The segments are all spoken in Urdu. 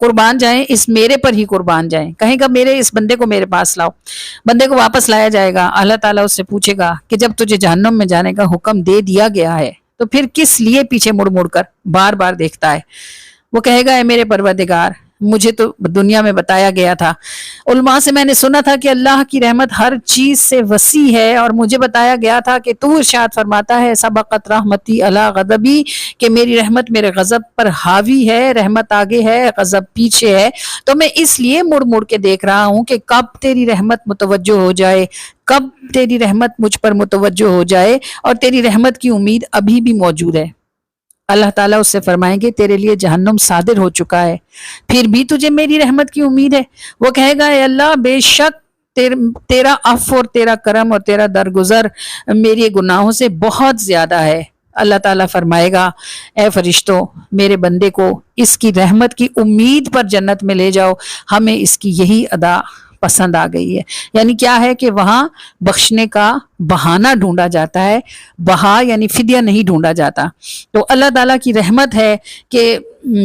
قربان جائیں، اس میرے پر ہی قربان جائیں. کہیں گا میرے اس بندے کو میرے پاس لاؤ. بندے کو واپس لایا جائے گا. اللہ تعالیٰ اس سے پوچھے گا کہ جب تجھے جہنم میں جانے کا حکم دے دیا گیا ہے تو پھر کس لیے پیچھے مڑ مڑ کر بار بار دیکھتا ہے؟ وہ کہے گا اے میرے پروردگار، مجھے تو دنیا میں بتایا گیا تھا، علماء سے میں نے سنا تھا کہ اللہ کی رحمت ہر چیز سے وسیع ہے، اور مجھے بتایا گیا تھا کہ تو ارشاد فرماتا ہے سبقت رحمتی علی غضبی، کہ میری رحمت میرے غضب پر حاوی ہے، رحمت آگے ہے غضب پیچھے ہے. تو میں اس لیے مڑ مڑ کے دیکھ رہا ہوں کہ کب تیری رحمت متوجہ ہو جائے، کب تیری رحمت مجھ پر متوجہ ہو جائے، اور تیری رحمت کی امید ابھی بھی موجود ہے. اللہ تعالیٰ اس سے فرمائیں گے تیرے لیے جہنم صادر ہو چکا ہے، پھر بھی تجھے میری رحمت کی امید ہے. وہ کہے گا اے اللہ، بے شک تیرا عفو اور تیرا کرم اور تیرا درگزر میرے گناہوں سے بہت زیادہ ہے. اللہ تعالیٰ فرمائے گا اے فرشتوں، میرے بندے کو اس کی رحمت کی امید پر جنت میں لے جاؤ، ہمیں اس کی یہی ادا پسند آ گئی ہے. یعنی کیا ہے کہ وہاں بخشنے کا بہانہ ڈھونڈا جاتا ہے، بہا یعنی فدیہ نہیں ڈھونڈا جاتا. تو اللہ تعالیٰ کی رحمت ہے کہ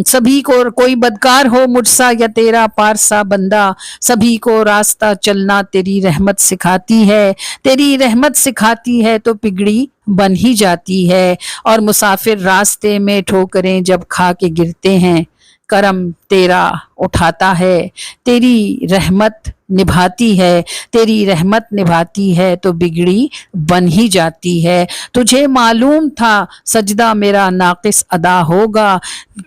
سبھی کو، کوئی بدکار ہو مجھ سا یا تیرا پارسا بندہ، سبھی کو راستہ چلنا تیری رحمت سکھاتی ہے. تیری رحمت سکھاتی ہے تو پگڑی بن ہی جاتی ہے، اور مسافر راستے میں ٹھوکریں جب کھا کے گرتے ہیں کرم تیرا اٹھاتا ہے. تیری رحمت نبھاتی ہے، تیری رحمت نبھاتی ہے تو بگڑی بن ہی جاتی ہے. تجھے معلوم تھا سجدہ میرا ناقص ادا ہوگا،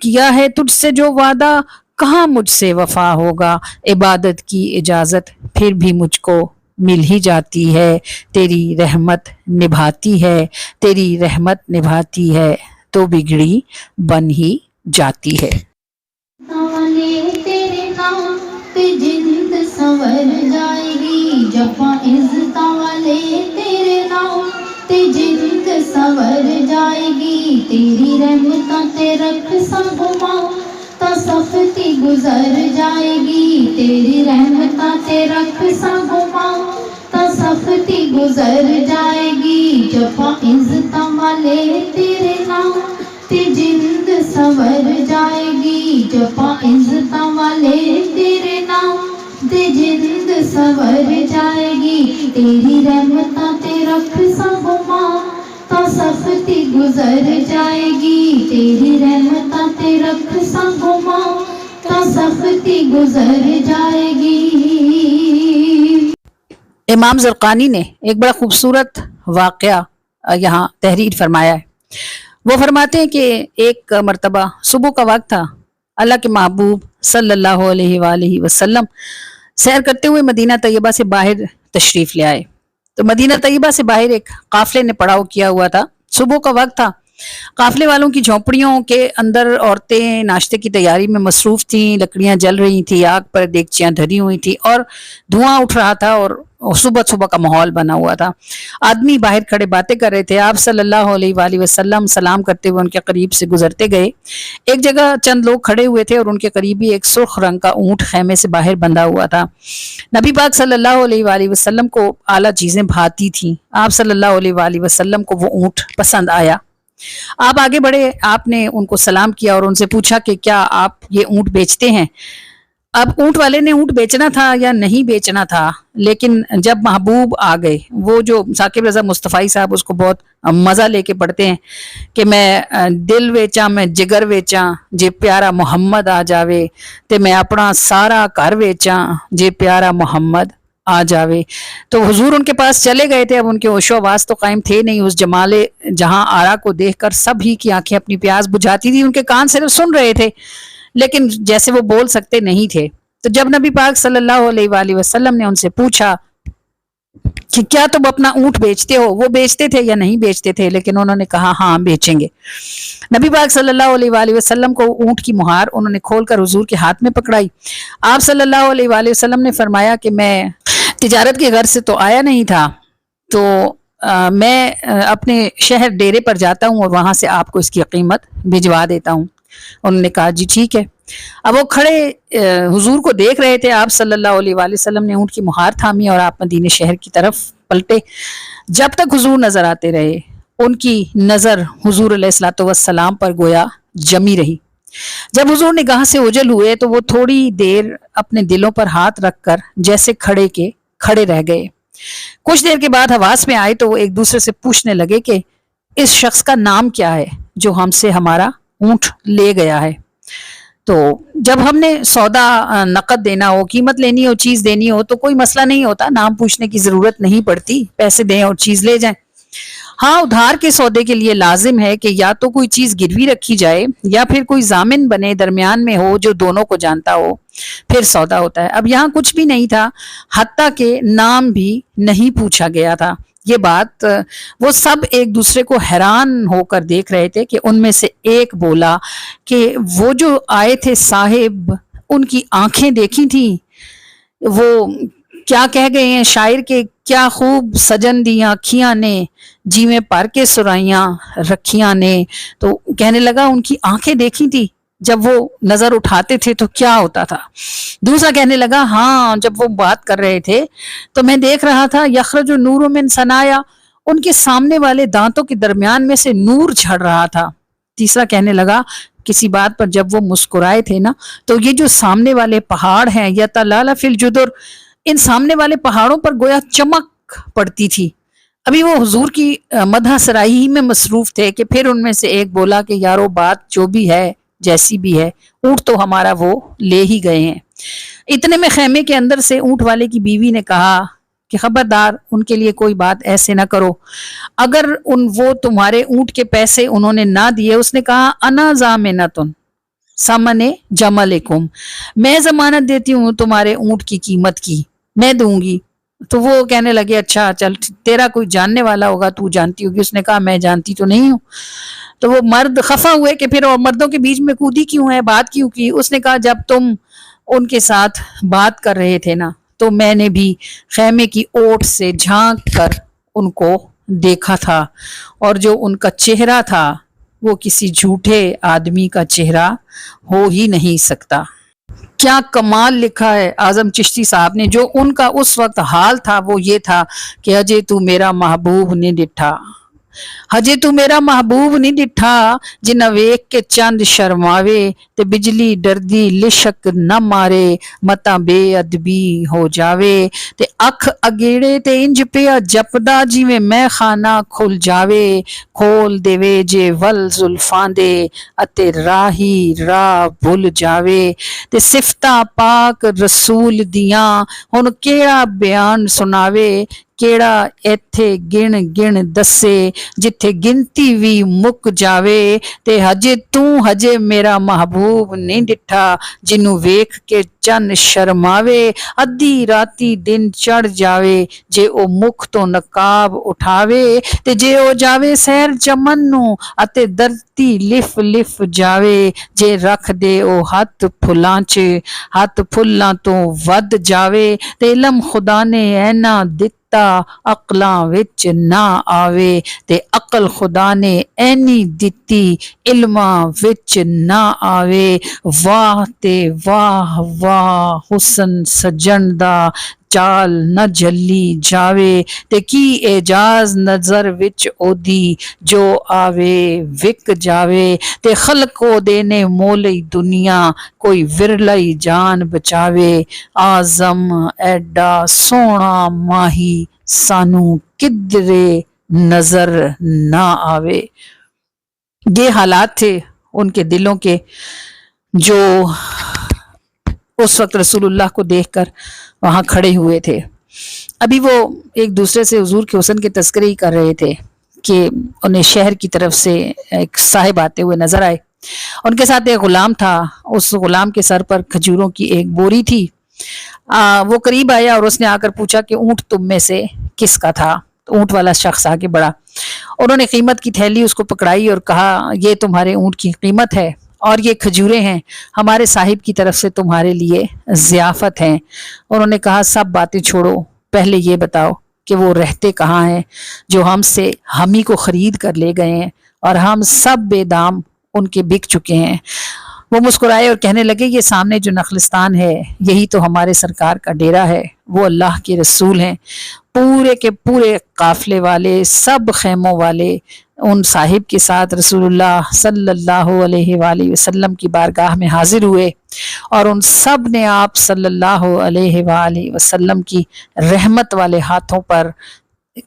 کیا ہے تجھ سے جو وعدہ کہاں مجھ سے وفا ہوگا. عبادت کی اجازت پھر بھی مجھ کو مل ہی جاتی ہے، تیری رحمت نبھاتی ہے، تیری رحمت نبھاتی ہے تو بگڑی بن ہی جاتی ہے. والے تیرے نام پہ جند سنور جائے گی، جفا عزت والے تیرے نام پہ جند سنور جائے گی. تیری رحمتاں تے رکھ سنگما تا سختی گزر جائے گی. تیری رحمتاں تے رکھ سنگما تا سختی گزر جائے گی. جفا عزت والے تیرے نام تے جند سنور جائے گی. جفا عزت والے تیرے نام تے جند سنور جائے گی. تیری رحمتاں تے رکھ سنگما تا سختی گزر جائے گی. تیری رحمتاں تے رکھ سنگما تا سختی گزر جائے گی. امام زرقانی نے ایک بڑا خوبصورت واقعہ یہاں تحریر فرمایا ہے. وہ فرماتے ہیں کہ ایک مرتبہ صبح کا وقت تھا، اللہ کے محبوب صلی اللہ علیہ وآلہ وسلم سیر کرتے ہوئے مدینہ طیبہ سے باہر تشریف لے آئے. تو مدینہ طیبہ سے باہر ایک قافلے نے پڑاؤ کیا ہوا تھا. صبح کا وقت تھا، قافلے والوں کی جھونپڑیوں کے اندر عورتیں ناشتے کی تیاری میں مصروف تھیں، لکڑیاں جل رہی تھیں، آگ پر دیگچیاں دھری ہوئی تھیں اور دھواں اٹھ رہا تھا، اور صبح صبح کا ماحول بنا ہوا تھا. آدمی باہر کھڑے باتیں کر رہے تھے. آپ صلی اللہ علیہ وآلہ وسلم سلام کرتے ہوئے ان کے قریب سے گزرتے گئے. ایک جگہ چند لوگ کھڑے ہوئے تھے اور ان کے قریب ہی ایک سرخ رنگ کا اونٹ خیمے سے باہر بندھا ہوا تھا. نبی پاک صلی اللہ علیہ وآلہ وسلم کو اعلیٰ چیزیں بھاتی تھیں. آپ صلی اللہ علیہ وآلہ وسلم کو وہ اونٹ پسند آیا. آپ آگے بڑھے، آپ نے ان کو سلام کیا اور ان سے پوچھا کہ کیا آپ یہ اونٹ بیچتے ہیں؟ اب اونٹ والے نے اونٹ بیچنا تھا یا نہیں بیچنا تھا، لیکن جب محبوب آ گئے، وہ جو ثاقب رضا مصطفی صاحب اس کو بہت مزہ لے کے پڑھتے ہیں کہ میں دل ویچاں میں جگر ویچاں جے پیارا محمد آ جاوے، تے میں اپنا سارا گھر ویچاں جے پیارا محمد آ جاوے. تو حضور ان کے پاس چلے گئے تھے. اب ان کے ہوش و آواز تو قائم تھے نہیں. اس جمال جہاں آرا کو دیکھ کر سب ہی کی آنکھیں اپنی پیاس بجھاتی تھی. ان کے کان صرف سن رہے تھے لیکن جیسے وہ بول سکتے نہیں تھے. تو جب نبی پاک صلی اللہ علیہ وآلہ وسلم نے ان سے پوچھا کہ کیا تم اپنا اونٹ بیچتے ہو، وہ بیچتے تھے یا نہیں بیچتے تھے، لیکن انہوں نے کہا ہاں بیچیں گے. نبی پاک صلی اللہ علیہ وآلہ وسلم کو اونٹ کی مہار انہوں نے کھول کر حضور کے ہاتھ میں پکڑائی. آپ صلی اللہ علیہ وآلہ وسلم نے فرمایا کہ میں تجارت کے غرض سے تو آیا نہیں تھا، تو میں اپنے شہر ڈیرے پر جاتا ہوں اور وہاں سے آپ کو اس کی قیمت بھجوا دیتا ہوں. انہوں نے کہا جی ٹھیک ہے. اب وہ کھڑے حضور کو دیکھ رہے تھے. آپ صلی اللہ علیہ وآلہ وسلم نے اونٹ کی مہار تھامی اور آپ مدینے شہر کی طرف پلٹے. جب تک حضور نظر آتے رہے ان کی نظر حضور علیہ الصلوۃ والسلام پر گویا جمی رہی. جب حضور نگاہ سے اوجھل ہوئے تو وہ تھوڑی دیر اپنے دلوں پر ہاتھ رکھ کر جیسے کھڑے رہ گئے۔ کچھ دیر کے بعد حواس میں آئے تو وہ ایک دوسرے سے پوچھنے لگے کہ اس شخص کا نام کیا ہے جو ہم سے ہمارا اونٹ لے گیا ہے۔ تو جب ہم نے سودا نقد دینا ہو، قیمت لینی ہو، چیز دینی ہو تو کوئی مسئلہ نہیں ہوتا، نام پوچھنے کی ضرورت نہیں پڑتی، پیسے دیں اور چیز لے جائیں۔ ہاں، ادھار کے سودے کے لیے لازم ہے کہ یا تو کوئی چیز گروی رکھی جائے یا پھر کوئی ضامن بنے درمیان میں ہو جو دونوں کو جانتا ہو، پھر سودا ہوتا ہے۔ اب یہاں کچھ بھی نہیں تھا، حتیٰ کہ نام بھی نہیں پوچھا گیا تھا۔ یہ بات وہ سب ایک دوسرے کو حیران ہو کر دیکھ رہے تھے کہ ان میں سے ایک بولا کہ وہ جو آئے تھے صاحب، ان کی آنکھیں دیکھی تھیں، وہ کیا کہہ گئے ہیں شاعر کے، کیا خوب سجن دی آنکھیاں نے جی میں پر کے سرائیاں رکھیاں نے۔ تو کہنے لگا ان کی آنکھیں دیکھی تھی، جب وہ نظر اٹھاتے تھے تو کیا ہوتا تھا۔ دوسرا کہنے لگا ہاں، جب وہ بات کر رہے تھے تو میں دیکھ رہا تھا یخرج نور من ثنایا، ان کے سامنے والے دانتوں کے درمیان میں سے نور جھڑ رہا تھا۔ تیسرا کہنے لگا کسی بات پر جب وہ مسکرائے تھے نا تو یہ جو سامنے والے پہاڑ ہیں یتلالا فی الجدر، ان سامنے والے پہاڑوں پر گویا چمک پڑتی تھی۔ ابھی وہ حضور کی مدح سرائی ہی میں مصروف تھے کہ پھر ان میں سے ایک بولا کہ یارو بات جو بھی ہے جیسی بھی ہے، اونٹ تو ہمارا وہ لے ہی گئے ہیں۔ اتنے میں خیمے کے اندر سے اونٹ والے کی بیوی نے کہا کہ خبردار، ان کے لیے کوئی بات ایسے نہ کرو، اگر وہ تمہارے اونٹ کے پیسے انہوں نے نہ دیے، اس نے کہا انا ضامنۃ ثمن جملکم، میں ضمانت دیتی ہوں تمہارے اونٹ کی قیمت کی، میں دوں گی۔ تو وہ کہنے لگے اچھا چل، تیرا کوئی جاننے والا ہوگا، تو جانتی ہوگی۔ اس نے کہا میں جانتی تو نہیں ہوں۔ تو وہ مرد خفا ہوئے کہ پھر اور مردوں کے بیچ میں کودی کیوں ہے، بات کیوں کی۔ اس نے کہا جب تم ان کے ساتھ بات کر رہے تھے نا تو میں نے بھی خیمے کی اوٹ سے جھانک کر ان کو دیکھا تھا، اور جو ان کا چہرہ تھا وہ کسی جھوٹے آدمی کا چہرہ ہو ہی نہیں سکتا۔ کیا کمال لکھا ہے اعظم چشتی صاحب نے۔ جو ان کا اس وقت حال تھا وہ یہ تھا کہ اجے تو میرا محبوب نہیں ڈٹھا، ہجے تو میرا محبوب نہیں ڈٹھا، جنہ ویکھ کے چند شرماوے تے بجلی ڈردی لشک نہ مارے، متا بے ادبی ہو جاوے تے اکھ اگیڑے تے انج پیا جپدا جویں میں خانہ کھل جاوے، کھول دیوے جے ول زلفاں دے اتے راہی راہ بھل جاوے تے صفتاں پاک رسول دیاں ہن کیڑا بیان سناوے، کیڑا ایتھے گن گن دسے جتھے گنتی وی مک جاوے تے ہجے میرا محبوب نہیں ڈٹھا، جنوں ویکھ کے چن شرماوے، ادھی راتی دن چڑھ جاوے جے او مکھ تو نقاب اٹھاوے تے جے او جاوے سیر چمن نوں اتے درتی لف لف جاوے، جے رکھ دے او ہاتھ پھلاں چ ہاتھ پھلاں تو ود جاوے تے علم خدا نے اینا دتا عقلاں وچ نہ آوے تے عقل خدا نے اینی دتی علماں وچ نہ آوے، واہ تے واہ واہ حسن سجن دا چال نہ جلی جاوے تے کی اعجاز نظر وچ اودی جو آوے وک جاوے تے خلق او دے نے مولی دنیا کوئی ورلائی جان بچاوے، اعظم ایڈا سونا ماہی سانو کدرے نظر نہ آوے۔ یہ حالات تھے ان کے دلوں کے جو اس وقت رسول اللہ کو دیکھ کر وہاں کھڑے ہوئے تھے۔ ابھی وہ ایک دوسرے سے حضور کے حسن کے تذکرے ہی کر رہے تھے کہ انہیں شہر کی طرف سے ایک صاحب آتے ہوئے نظر آئے، ان کے ساتھ ایک غلام تھا، اس غلام کے سر پر کھجوروں کی ایک بوری تھی۔ وہ قریب آیا اور اس نے آ کر پوچھا کہ اونٹ تم میں سے کس کا تھا؟ اونٹ والا شخص آگے بڑھا، انہوں نے قیمت کی تھیلی اس کو پکڑائی اور کہا یہ تمہارے اونٹ کی قیمت ہے اور یہ کھجوریں ہیں، ہمارے صاحب کی طرف سے تمہارے لیے ضیافت ہیں۔ انہوں نے کہا سب باتیں چھوڑو، پہلے یہ بتاؤ کہ وہ رہتے کہاں ہیں جو ہم ہی کو خرید کر لے گئے ہیں اور ہم سب بے دام ان کے بک چکے ہیں۔ وہ مسکرائے اور کہنے لگے یہ سامنے جو نخلستان ہے یہی تو ہمارے سرکار کا ڈیرا ہے، وہ اللہ کے رسول ہیں، پورے کے پورے قافلے والے، سب خیموں والے ان صاحب کے ساتھ رسول اللہ صلی اللہ علیہ وآلہ وسلم کی بارگاہ میں حاضر ہوئے، اور ان سب نے آپ صلی اللہ علیہ وآلہ وسلم کی رحمت والے ہاتھوں پر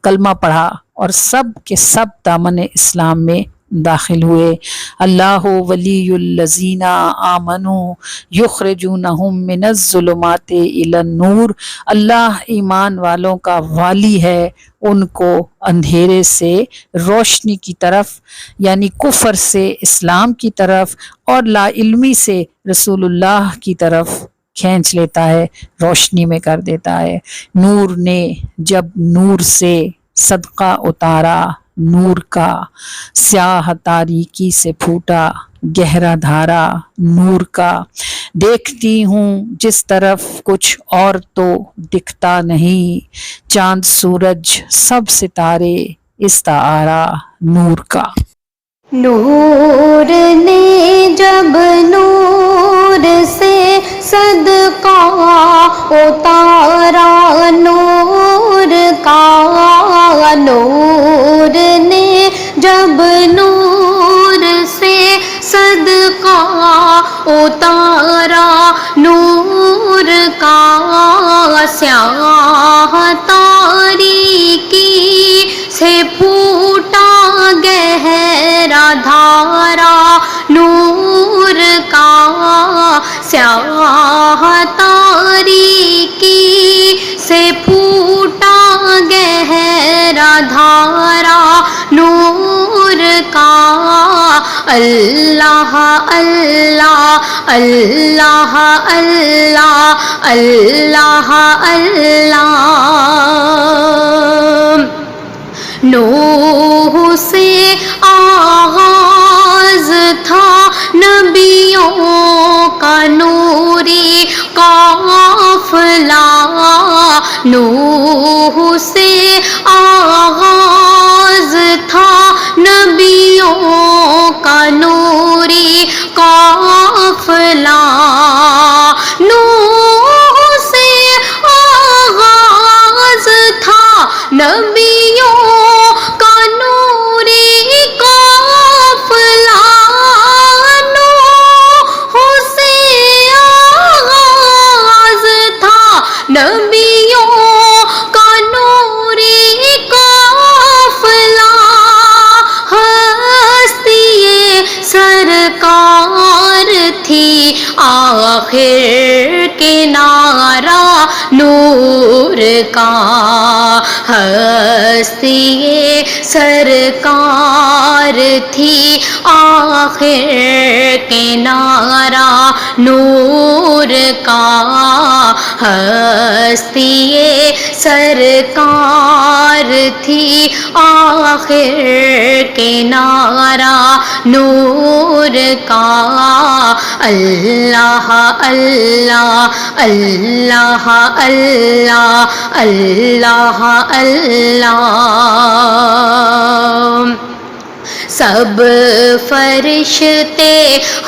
کلمہ پڑھا اور سب کے سب دامن اسلام میں داخل ہوئے۔ اللہ ولی الذین آمنوا یخرجونہم من الظلمات الی النور، اللہ ایمان والوں کا والی ہے، ان کو اندھیرے سے روشنی کی طرف یعنی کفر سے اسلام کی طرف اور لا علمی سے رسول اللہ کی طرف کھینچ لیتا ہے، روشنی میں کر دیتا ہے۔ نور نے جب نور سے صدقہ اتارا نور کا، سیاہ تاریکی سے پھوٹا گہرا دھارا نور کا، دیکھتی ہوں جس طرف کچھ اور تو دکھتا نہیں، چاند سورج سب ستارے استعارہ نور کا۔ نور نے جب نور سے صدقہ اتارا نور کا، نور نے جب نور سے صدقہ اتارا نور کا، سیاہ تاریکی سے پھوٹا گہرا دھارا نور کا، سیاہ تاریکی سے پھوٹا گہرا دھارا نور کا۔ اللہ اللہ اللہ اللہ اللہ اللہ، نوح سے آغاز تھا نبیوں کا نوری قافلہ، نوح سے آغاز تھا نبیوں کا نوری قافلہ، نوح سے آغاز تھا نبیوں کا نوری قافلہ، نوح سے آغاز تھا نبیوں کا نوری قافلہ، ہستی سرکار تھی آخر کنارہ نور کا، ہستی سرکار تھی آخر کنارہ نور کا، ہستی سرکار تھی آخر کنارہ نور کا۔ اللہ اللہ اللہ اللہ اللہ اللہ، سب فرشتے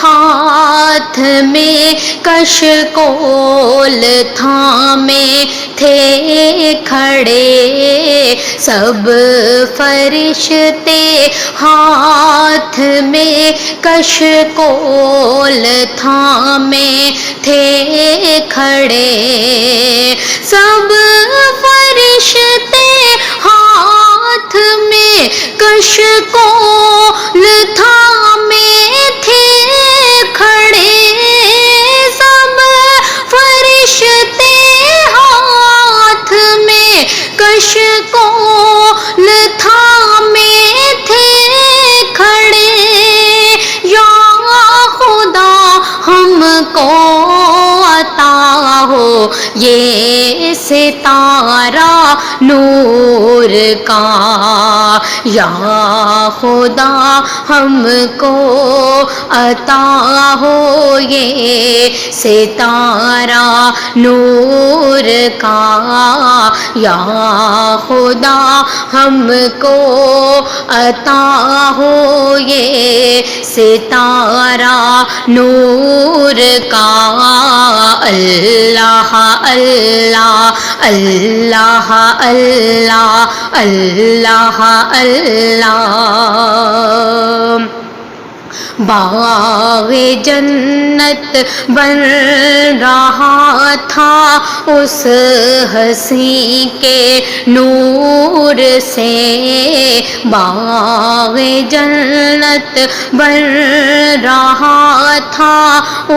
ہاتھ میں کشکول تھامے تھے کھڑے، سب فرشتے ہاتھ میں کشکول تھامے تھے کھڑے، سب فرشتے ہاتھ میں کشکول تھامے تھے کھڑے، سب فرشتے ہاتھ میں کشکول تھامے تھے کھڑے، یا خدا ہم کو عطا ہو یہ ستارہ نور کا، یا خدا ہم کو عطا ہو یہ ستارہ نور کا، یا خدا ہم کو عطا ہو یہ ستارہ نور کا۔ اللہ اللہ اللہ اللہ اللہ اللہ۔ باغ جنت بن رہا تھا اس ہنسی کے نور سے، باغ جنت بن رہا تھا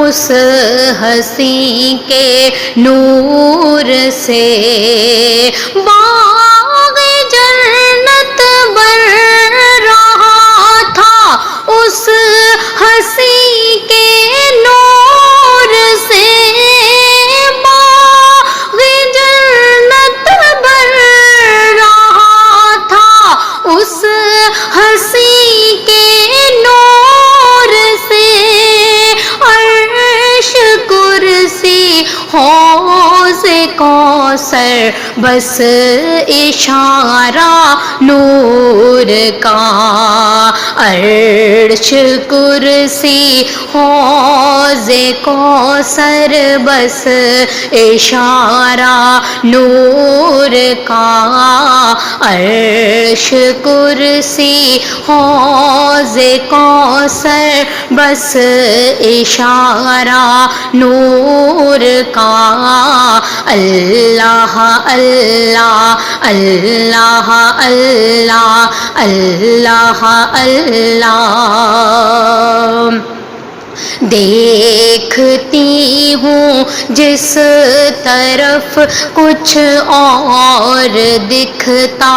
اس ہنسی کے نور سے، باغ جنت بن رہا تھا اس ہنسی کے نور سے، باغ جنت بن رہا تھا اس ہنسی کے نور سے، عرش کرسی حوض کوثر بس اشارہ نور کا، عرش کرسی حوض کوثر بس اشارہ نور کا، عرش کرسی حوض کوثر بس اشارہ نور کا۔ اللہ اللہ اللہ اللہ اللہ اللہ۔ دیکھتی ہوں جس طرف کچھ اور دکھتا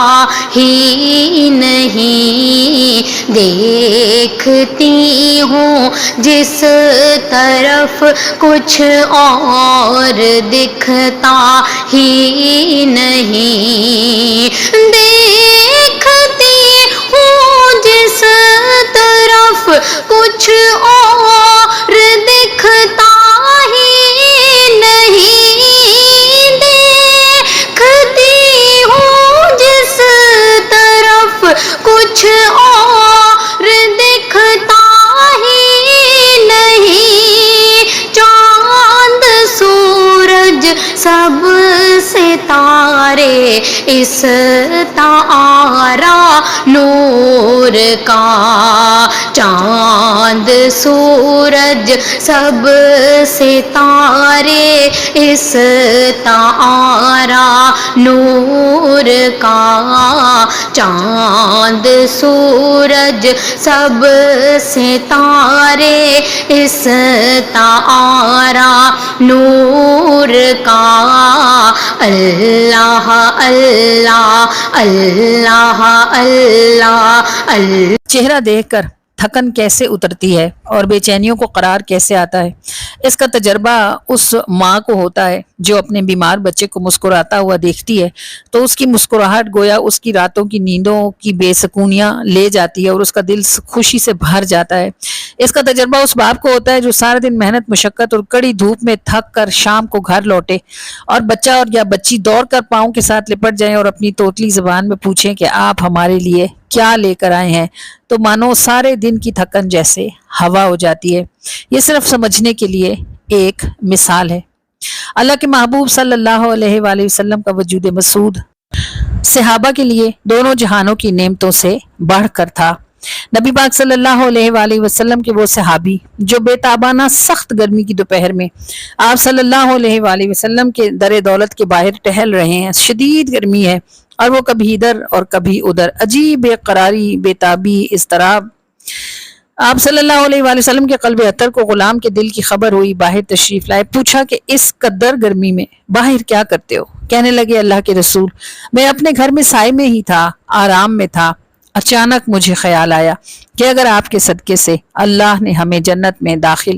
ہی نہیں، دیکھتی ہوں جس طرف کچھ اور دکھتا ہی نہیں، دیکھتی ہوں جس طرف کچھ اور دکھتا ہی نہیں، دیکھتی ہوں جس طرف کچھ اور دکھتا ہی نہیں، چاند سورج سب ستارے اس تارا نور کا، چاند سورج سب ستارے اس تارا نور کا، چاند سورج سب ستارے اس تارا نور کا۔ اللہ اللہ اللہ اللہ اللہ۔ چہرہ دیکھ کر تھکن کیسے اترتی ہے اور بے چینیوں کو قرار کیسے آتا ہے، اس کا تجربہ اس ماں کو ہوتا ہے جو اپنے بیمار بچے کو مسکراتا ہوا دیکھتی ہے تو اس کی مسکراہٹ گویا اس کی راتوں کی نیندوں کی بے سکونیاں لے جاتی ہے اور اس کا دل خوشی سے بھر جاتا ہے۔ اس کا تجربہ اس باپ کو ہوتا ہے جو سارا دن محنت مشقت اور کڑی دھوپ میں تھک کر شام کو گھر لوٹے اور بچہ اور یا بچی دوڑ کر پاؤں کے ساتھ لپٹ جائیں اور اپنی توتلی زبان میں پوچھیں کہ آپ ہمارے لیے کیا لے کر آئے ہیں، تو مانو سارے دن کی تھکن جیسے ہوا ہو جاتی ہے۔ یہ صرف سمجھنے کے لیے ایک مثال ہے۔ اللہ کے محبوب صلی اللہ علیہ وآلہ وسلم کا وجود مسعود صحابہ کے لیے دونوں جہانوں کی نعمتوں سے بڑھ کر تھا۔ نبی پاک صلی اللہ علیہ وآلہ وسلم کے وہ صحابی جو بے تابانہ سخت گرمی کی دوپہر میں آپ صلی اللہ علیہ وآلہ وسلم کے در دولت کے باہر ٹہل رہے ہیں، شدید گرمی ہے اور وہ کبھی ادھر اور کبھی ادھر، عجیب بے قراری، بے تابی، اضطراب۔ آپ صلی اللہ علیہ وآلہ وسلم کے قلب اطہر کو غلام کے دل کی خبر ہوئی، باہر تشریف لائے، پوچھا کہ اس قدر گرمی میں باہر کیا کرتے ہو؟ کہنے لگے اللہ کے رسول، میں اپنے گھر میں سائے میں ہی تھا، آرام میں تھا، اچانک مجھے خیال آیا کہ اگر آپ کے صدقے سے اللہ نے ہمیں جنت میں داخل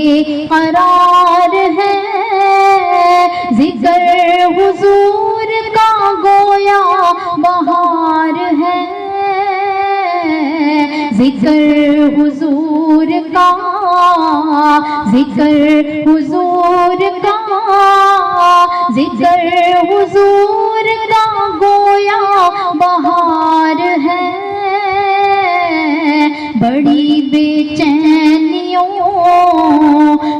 یہ قرار ہے، ذکر حضور کا گویا بہار ہے، ذکر حضور کا، ذکر حضور کا، ذکر حضور کا گویا بہار ہے، بڑی بے چینیوں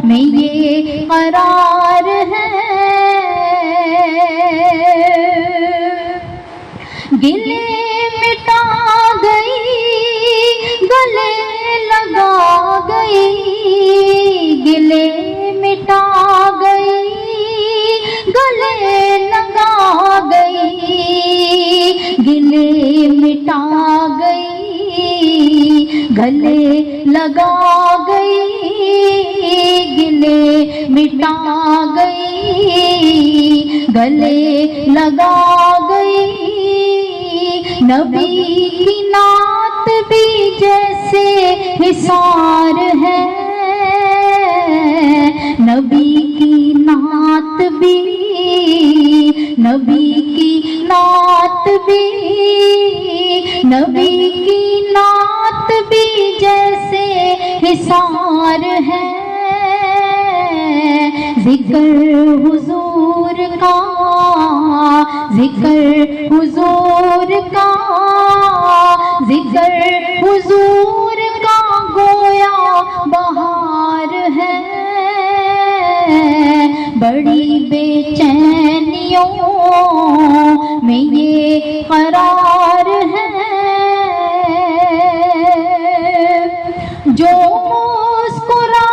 میں یہ قرار ہے، گلے مٹا گئی گلے لگا گئی، گلے مٹا گئی گلے لگا گئی، گلے مٹا گئی گلے لگا گئی، گلے مٹا گئی گلے لگا گئی، نبی کی نعت بھی جیسے حصار ہے، نبی کی نعت بھی، نبی کی نعت بھی، نبی کی نعت بھی جیسے حصار ہے، ذکر حضور کا، ذکر حضور کا، ذکر حضور کا گویا بہار ہے، بڑی بے چینیوں میں یہ قرار ہے، جو مسکرا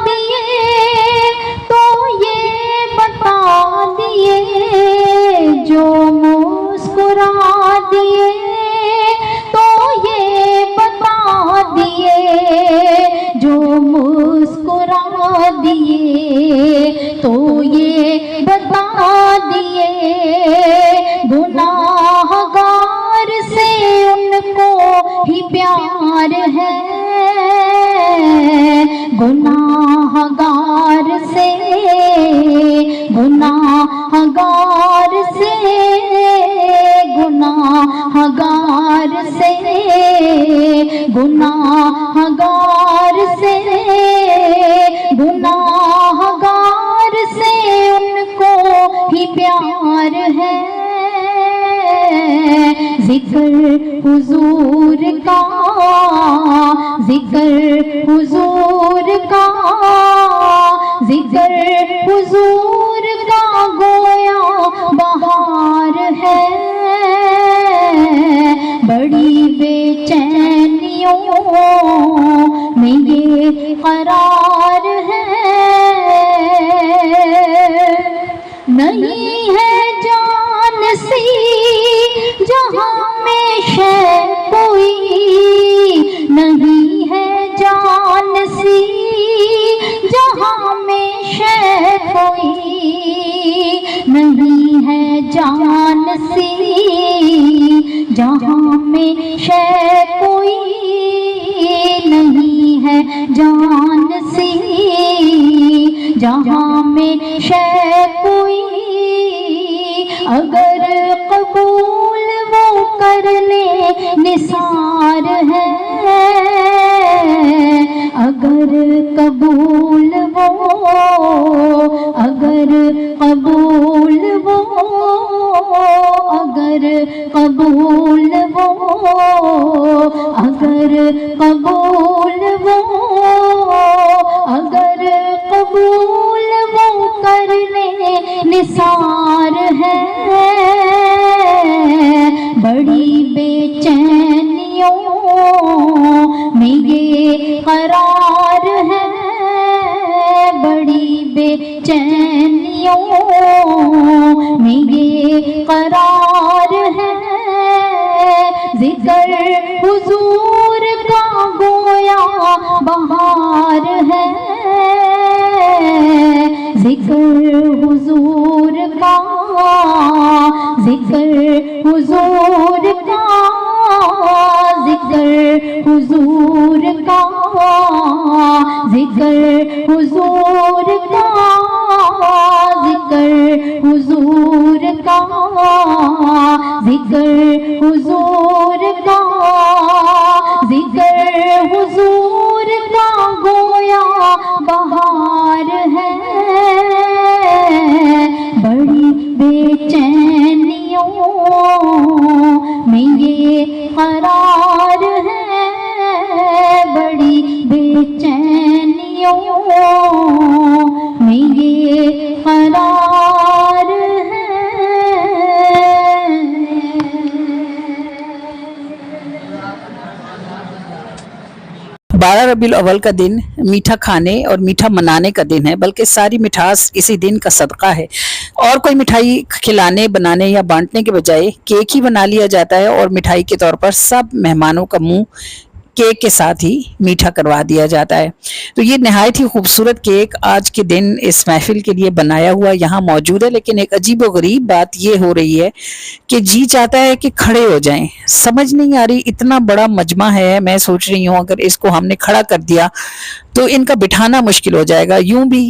دیے تو یہ بتا دیے، جو مسکرا دیے تو یہ بتا دیے، جو مسکرا دیے تو یہ بتا دیے، گناہ گار سے ان کو ہی پیار ہے، گناہ گار سے، گناہ گار سے، گناہ گار سے، گناہ گار سے، گناہ گار سے ان کو ہی پیار ہے، ذکر حضور کا، ذکر حضور کا، ذکر حضور کا گویا بہار ہے، بڑی بے چینیوں میں یہ قرار ہے، نہیں ہے جان سی جہاں میں شے کوئی، نہیں ہے جان سی جہاں میں شے کوئی، نہیں ہے جان سی جہاں میں شے کوئی، نہیں ہے جان سی جہاں میں شے کوئی، اگر قبول وہ کر لے نثار ہے، اگر قبول وہ، اگر قبول وہ، اگر قبول وہ، اگر قبول وہ، اگر قبول وہ کر لے نثار ہے، بڑی بے چینیوں میں یہ قرار ہے، بڑی بے چینیوں میں یہ قرار ہے، ذکر حضور کا گویا بہار ہے، ذکر حضور کا، ذکر حضور کا، ذکر حضور کا، ذکر حضور کا، ذکر حضور کا، ذکر حضور کا، ذکر حضور کا گویا بہار ہے، بڑی بے چینیوں میں یہ قرار ہے، بڑی بے چینیوں میں یہ قرار ہے۔ 12 ربیع الاول کا دن میٹھا کھانے اور میٹھا منانے کا دن ہے، بلکہ ساری مٹھاس اسی دن کا صدقہ ہے، اور کوئی مٹھائی کھلانے بنانے یا بانٹنے کے بجائے کیک ہی بنا لیا جاتا ہے، اور مٹھائی کے طور پر سب مہمانوں کا منہ کیک کے ساتھ ہی میٹھا کروا دیا جاتا ہے۔ تو یہ نہایت ہی خوبصورت کیک آج کے دن اس محفل کے لیے بنایا ہوا یہاں موجود ہے، لیکن ایک عجیب و غریب بات یہ ہو رہی ہے کہ جی چاہتا ہے کہ کھڑے ہو جائیں، سمجھ نہیں آ رہی، اتنا بڑا مجمع ہے، میں سوچ رہی ہوں اگر اس کو ہم نے کھڑا کر دیا تو ان کا بٹھانا مشکل ہو جائے گا، یوں بھی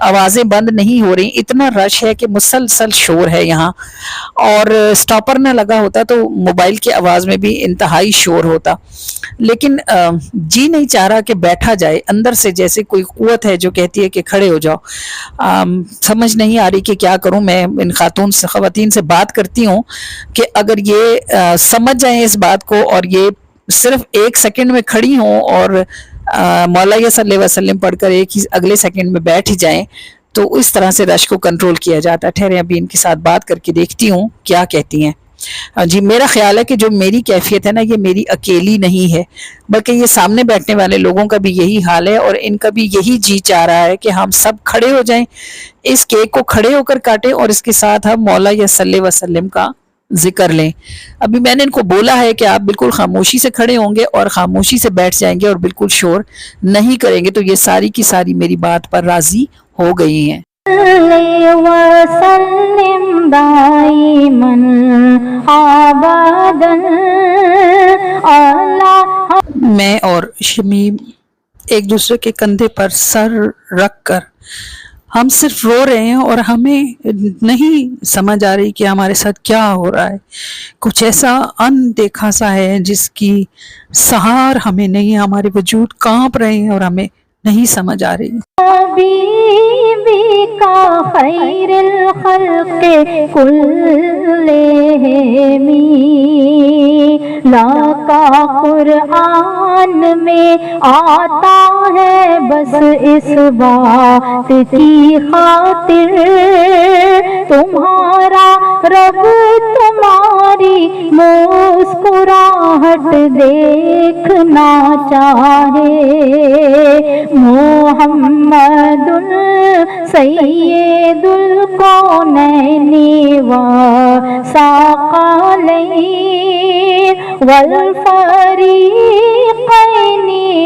آوازیں بند نہیں ہو رہی، اتنا رش ہے کہ مسلسل شور ہے یہاں، اور سٹاپر نہ لگا ہوتا تو موبائل کی آواز میں بھی انتہائی شور ہوتا، لیکن جی نہیں چاہ رہا کہ بیٹھا جائے، اندر سے جیسے کوئی قوت ہے جو کہتی ہے کہ کھڑے ہو جاؤ۔ سمجھ نہیں آ رہی کہ کیا کروں، میں ان خواتین سے بات کرتی ہوں کہ اگر یہ سمجھ جائیں اس بات کو اور یہ صرف ایک سیکنڈ میں کھڑی ہوں اور مولا صلی اللہ علیہ وسلم پڑھ کر ایک ہی اگلے سیکنڈ میں بیٹھ جائیں تو اس طرح سے رش کو کنٹرول کیا جاتا ہے۔ ٹھہرے ابھی ان کے ساتھ بات کر کے دیکھتی ہوں کیا کہتی ہیں۔ جی میرا خیال ہے کہ جو میری کیفیت ہے نا یہ میری اکیلی نہیں ہے، بلکہ یہ سامنے بیٹھنے والے لوگوں کا بھی یہی حال ہے، اور ان کا بھی یہی جی چاہ رہا ہے کہ ہم سب کھڑے ہو جائیں، اس کیک کو کھڑے ہو کر کاٹیں اور اس کے ساتھ ہم مولا صلی اللہ علیہ وسلم کا ذکر لیں۔ ابھی میں نے ان کو بولا ہے کہ آپ بالکل خاموشی سے کھڑے ہوں گے اور خاموشی سے بیٹھ جائیں گے اور بالکل شور نہیں کریں گے، تو یہ ساری کی ساری میری بات پر راضی ہو گئی ہیں۔ وسلم دائماً ابداً اللہ۔ میں اور شمیم ایک دوسرے کے کندھے پر سر رکھ کر ہم صرف رو رہے ہیں، اور ہمیں نہیں سمجھ آ رہی کہ ہمارے ساتھ کیا ہو رہا ہے، کچھ ایسا اندیکھا سا ہے جس کی سہار ہمیں نہیں، ہمارے وجود کانپ رہے ہیں اور ہمیں نہیں سمجھ آ رہی۔ حبیبی کا خیر الخلق کلہم لا کا قرآن میں آتا ہے بس اس بات کی خاطر، تمہارا رب تمہاری مسکراہٹ دیکھنا چاہے، محمد سید الکونین وثاقلین والفریقین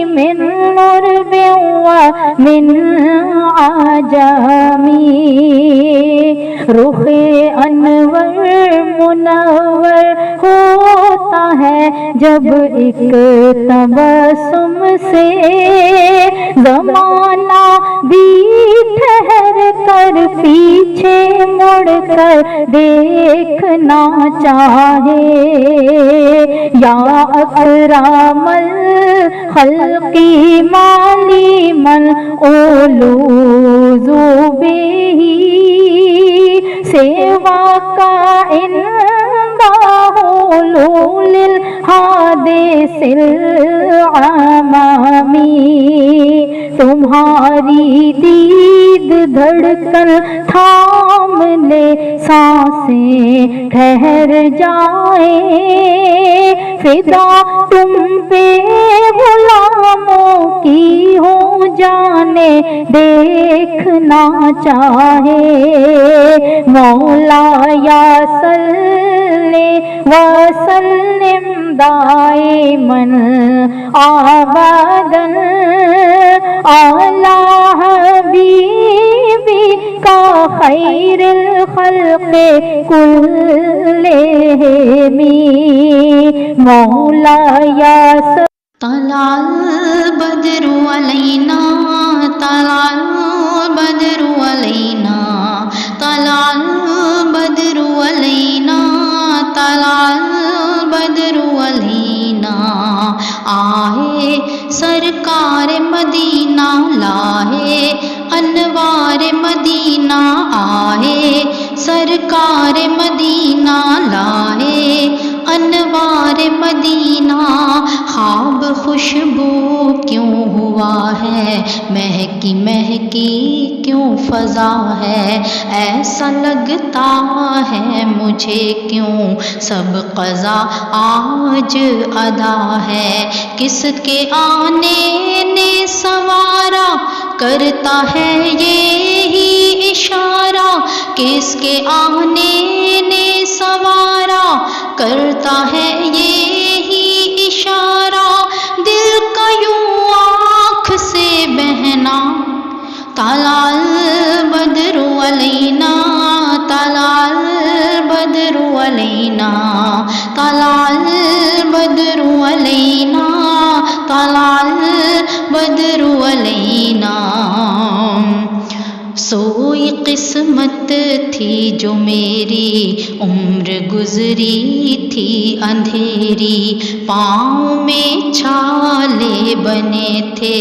من عرب ومن عجم، رخ انور منور ہوتا ہے جب ایک تبسم سے، زمانہ بھی ٹھہر کر پیچھے مڑ کر دیکھنا چاہے، یا اکرم الخلق مالی من اولوذ بہ سوا کا عند حلول الحادث العمامی، تمہاری دید دھڑکن تھام لے سانسیں ٹھہر جائیں، فدا تم پہ غلاموں کی ہو جانے دیکھنا چاہے، مولا یا صلی وسلم دائماً ابداً اعلی حبیبی کا خیر الخلق کلہم، مولا یا طلع البدر علينا طلع البدر علينا طلع البدر علينا طلع البدر علينا آئے سرکار مدینہ لائے انوار مدینہ آئے سرکار مدینہ لائے انوار مدینہ خواب خوشبو کیوں ہوا ہے مہکی مہکی کیوں فضا ہے ایسا لگتا ہے مجھے کیوں سب قضا آج ادا ہے کس کے آنے نے سوارا کرتا ہے یہی اشارہ کس کے آنے نے سوارا کرتا ہے یہی اشارہ دل کا یوں آنکھ سے بہنا طلع البدر علینا طلع البدر علینا طلع البدر علینا طلع البدر علینا سوئی قسمت تھی جو میری عمر گزری تھی اندھیری پاؤں میں چھالے بنے تھے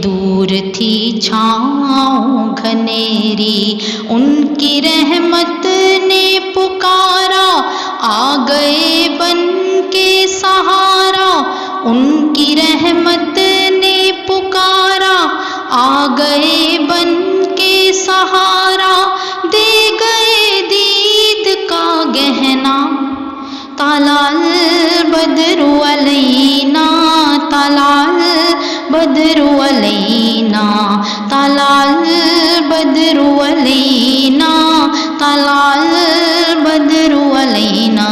دور تھی چھاؤں گھنیری ان کی رحمت نے پکارا آ گئے بن کے سہارا ان کی رحمت نے پکارا آ گئے بن کے سہارا دے گئے دید کا گہنا طلع البدر علینا طلع البدر علینا طلع البدر علینا طلع البدر علینا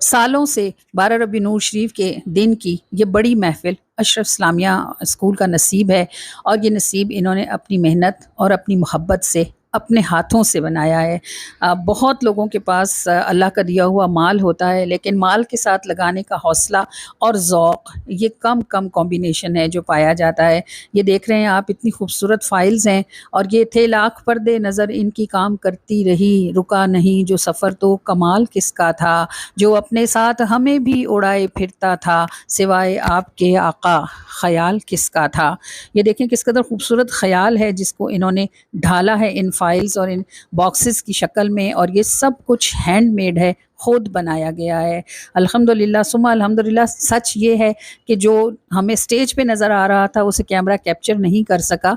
سالوں سے 12 ربیع نور شریف کے دن کی یہ بڑی محفل اشرف اسلامیہ اسکول کا نصیب ہے اور یہ نصیب انہوں نے اپنی محنت اور اپنی محبت سے اپنے ہاتھوں سے بنایا ہے۔ بہت لوگوں کے پاس اللہ کا دیا ہوا مال ہوتا ہے لیکن مال کے ساتھ لگانے کا حوصلہ اور ذوق یہ کم کمبینیشن ہے جو پایا جاتا ہے۔ یہ دیکھ رہے ہیں آپ اتنی خوبصورت فائلز ہیں اور یہ تھے لاکھ پردے نظر ان کی کام کرتی رہی رکا نہیں جو سفر تو کمال کس کا تھا جو اپنے ساتھ ہمیں بھی اڑائے پھرتا تھا سوائے آپ کے آقا خیال کس کا تھا۔ یہ دیکھیں کس قدر خوبصورت خیال ہے جس کو انہوں نے ڈھالا ہے ان فائلز اور ان باکسز کی شکل میں اور یہ سب کچھ ہینڈ میڈ ہے خود بنایا گیا ہے۔ الحمدللہ ثم الحمدللہ۔ سچ یہ ہے کہ جو ہمیں سٹیج پہ نظر آ رہا تھا اسے کیمرہ کیپچر نہیں کر سکا۔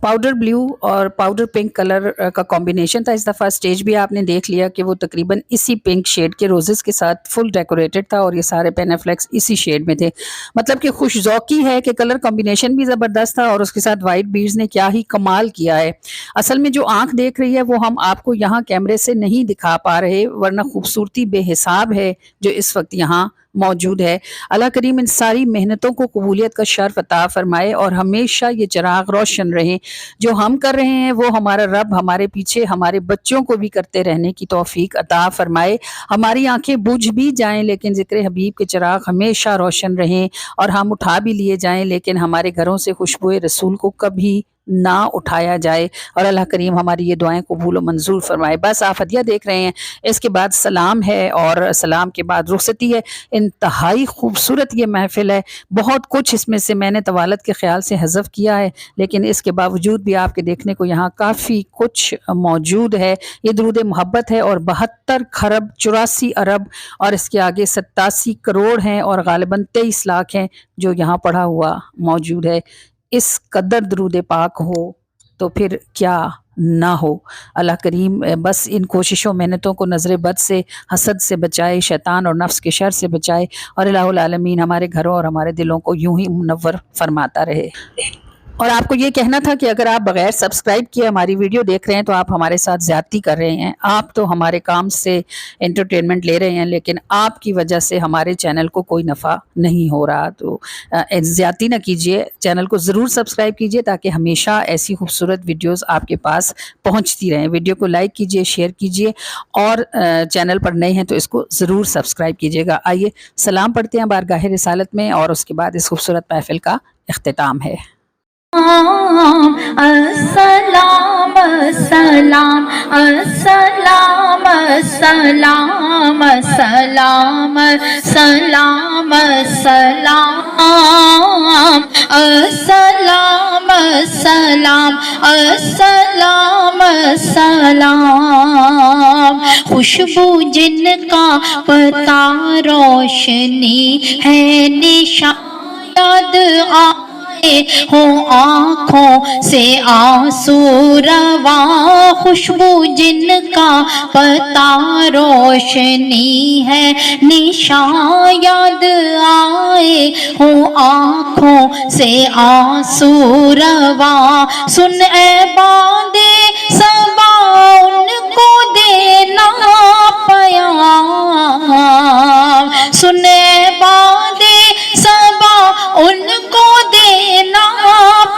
پاؤڈر بلیو اور پاؤڈر پنک کلر کا کمبینیشن تھا اس دفعہ۔ سٹیج بھی آپ نے دیکھ لیا کہ وہ تقریباً اسی پنک شیڈ کے روزز کے ساتھ فل ڈیکوریٹڈ تھا اور یہ سارے پین فلیکس اسی شیڈ میں تھے۔ مطلب کہ خوش ذوقی ہے کہ کلر کمبینیشن بھی زبردست تھا اور اس کے ساتھ وائٹ بیڈز نے کیا ہی کمال کیا ہے۔ اصل میں جو آنکھ دیکھ رہی ہے وہ ہم آپ کو یہاں کیمرے سے نہیں دکھا پا رہے ورنہ خوبصورتی بے حساب ہے جو اس وقت یہاں موجود ہے۔ اللہ کریم ان ساری محنتوں کو قبولیت کا شرف عطا فرمائے اور ہمیشہ یہ چراغ روشن رہیں۔ جو ہم کر رہے ہیں وہ ہمارا رب ہمارے پیچھے ہمارے بچوں کو بھی کرتے رہنے کی توفیق عطا فرمائے۔ ہماری آنکھیں بجھ بھی جائیں لیکن ذکر حبیب کے چراغ ہمیشہ روشن رہیں اور ہم اٹھا بھی لیے جائیں لیکن ہمارے گھروں سے خوشبوئے رسول کو کبھی نہ اٹھایا جائے اور اللہ کریم ہماری یہ دعائیں قبول و منظور فرمائے۔ بس آپ ہدیہ دیکھ رہے ہیں، اس کے بعد سلام ہے اور سلام کے بعد رخصتی ہے۔ انتہائی خوبصورت یہ محفل ہے، بہت کچھ اس میں سے میں نے طوالت کے خیال سے حذف کیا ہے لیکن اس کے باوجود بھی آپ کے دیکھنے کو یہاں کافی کچھ موجود ہے۔ یہ درود محبت ہے اور 72 خرب 84 ارب اور اس کے آگے 87 کروڑ ہیں اور غالباً 23 لاکھ ہیں جو یہاں پڑھا ہوا موجود ہے۔ اس قدر درود پاک ہو تو پھر کیا نہ ہو۔ اللہ کریم بس ان کوششوں محنتوں کو نظر بد سے حسد سے بچائے، شیطان اور نفس کے شر سے بچائے اور الہ العالمین ہمارے گھروں اور ہمارے دلوں کو یوں ہی منور فرماتا رہے۔ اور آپ کو یہ کہنا تھا کہ اگر آپ بغیر سبسکرائب کیے ہماری ویڈیو دیکھ رہے ہیں تو آپ ہمارے ساتھ زیادتی کر رہے ہیں. آپ تو ہمارے کام سے انٹرٹینمنٹ لے رہے ہیں لیکن آپ کی وجہ سے ہمارے چینل کو کوئی نفع نہیں ہو رہا. تو زیادتی نہ کیجیے, چینل کو ضرور سبسکرائب کیجیے تاکہ ہمیشہ ایسی خوبصورت ویڈیوز آپ کے پاس پہنچتی رہیں. ویڈیو کو لائک کیجیے, شیئر کیجیے اور چینل پر نئے ہیں تو اس کو ضرور سبسکرائب کیجیے گا. آئیے سلام پڑھتے ہیں بارگاہ رسالت میں اور اس کے بعد اس خوبصورت محفل کا اختتام ہے. السلام السلام السلام السلام السلام السلام السلام السلام السلام السلام. خوشبو جن کا پتا روشنی ہے نشان یاد ہوں آنکھوں سے آنسو روا. خوشبو جن کا پتا روشنی ہے نشان یاد آئے ہوں آنکھوں سے آنسو روا. سن اے باندے صبا ان کو دینا پیام. سن اے باندے صبا ان کو دینا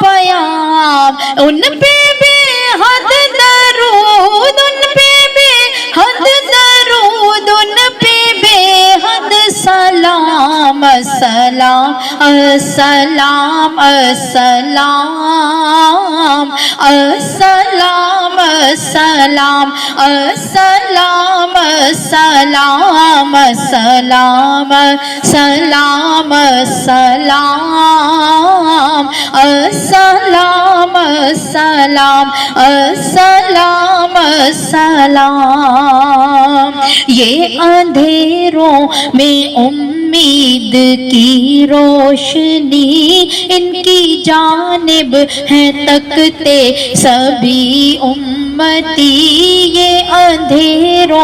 پیام. ان پہ بے حد درود, ان پہ بے حد درود, ان پہ بے حد سلام. السلام السلام السلام السلام السلام السلام السلام السلام السلام السلام السلام السلام السلام. یہ اندھیروں میں امید کی روشنی ان کی جانب ہے تکتے سبھی امتی. یہ اندھیروں